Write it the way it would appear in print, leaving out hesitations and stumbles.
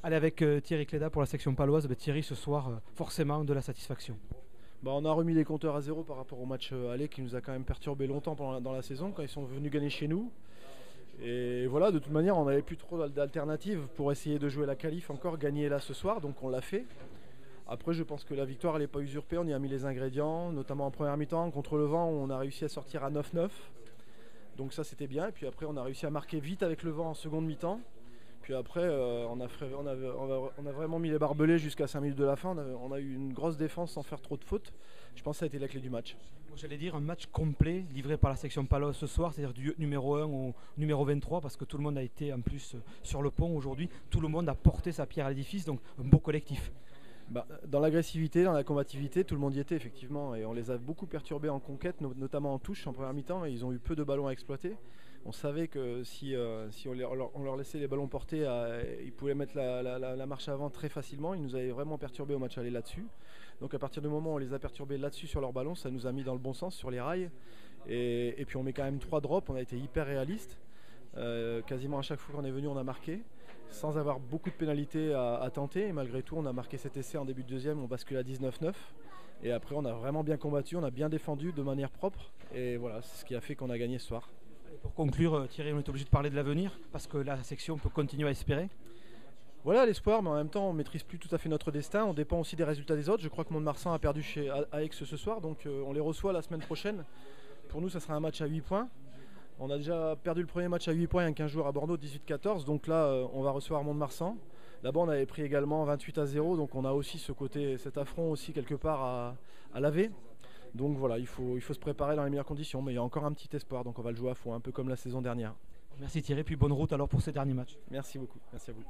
Allez, avec Thierry Cléda pour la section paloise. Thierry, ce soir, forcément de la satisfaction. On a remis les compteurs à zéro par rapport au match aller qui nous a quand même perturbé longtemps dans la saison quand ils sont venus gagner chez nous. Et voilà, de toute manière, on n'avait plus trop d'alternatives pour essayer de jouer la qualif encore, gagner là ce soir, donc on l'a fait. Après, je pense que la victoire, elle n'est pas usurpée, on y a mis les ingrédients, notamment en première mi-temps. Contre le vent, on a réussi à sortir à 9-9, donc ça c'était bien. Et puis après, on a réussi à marquer vite avec le vent en seconde mi-temps. Puis après, on a vraiment mis les barbelés jusqu'à 5 minutes de la fin. On a eu une grosse défense sans faire trop de fautes. Je pense que ça a été la clé du match. J'allais dire un match complet livré par la section paloise ce soir, c'est-à-dire du numéro 1 au numéro 23, parce que tout le monde a été en plus sur le pont aujourd'hui. Tout le monde a porté sa pierre à l'édifice, donc un beau collectif. Dans l'agressivité, dans la combativité, tout le monde y était effectivement. Et on les a beaucoup perturbés en conquête, notamment en touche en première mi-temps. Et ils ont eu peu de ballons à exploiter. On savait que si on leur laissait les ballons portés, ils pouvaient mettre la marche avant très facilement. Ils nous avaient vraiment perturbés au match aller là-dessus. Donc à partir du moment où on les a perturbés là-dessus sur leur ballon, ça nous a mis dans le bon sens, sur les rails. Et puis on met quand même 3 drops, on a été hyper réaliste. Quasiment à chaque fois qu'on est venu, on a marqué, sans avoir beaucoup de pénalités à tenter. Et malgré tout, on a marqué cet essai en début de deuxième, on bascule à 19-9. Et après, on a vraiment bien combattu, on a bien défendu de manière propre. Et voilà, c'est ce qui a fait qu'on a gagné ce soir. Pour conclure, Thierry, on est obligé de parler de l'avenir, parce que la section peut continuer à espérer. Voilà l'espoir, mais en même temps, on ne maîtrise plus tout à fait notre destin. On dépend aussi des résultats des autres. Je crois que Mont-de-Marsan a perdu chez Aix ce soir, donc on les reçoit la semaine prochaine. Pour nous, ça sera un match à 8 points. On a déjà perdu le premier match à 8 points il y a 15 jours à Bordeaux, 18-14. Donc là, on va recevoir Mont-de-Marsan. Là-bas, on avait pris également 28-0. Donc on a aussi cet affront aussi quelque part à laver. Donc voilà, il faut se préparer dans les meilleures conditions. Mais il y a encore un petit espoir. Donc on va le jouer à fond, un peu comme la saison dernière. Merci Thierry, puis bonne route alors pour ces derniers matchs. Merci beaucoup. Merci à vous.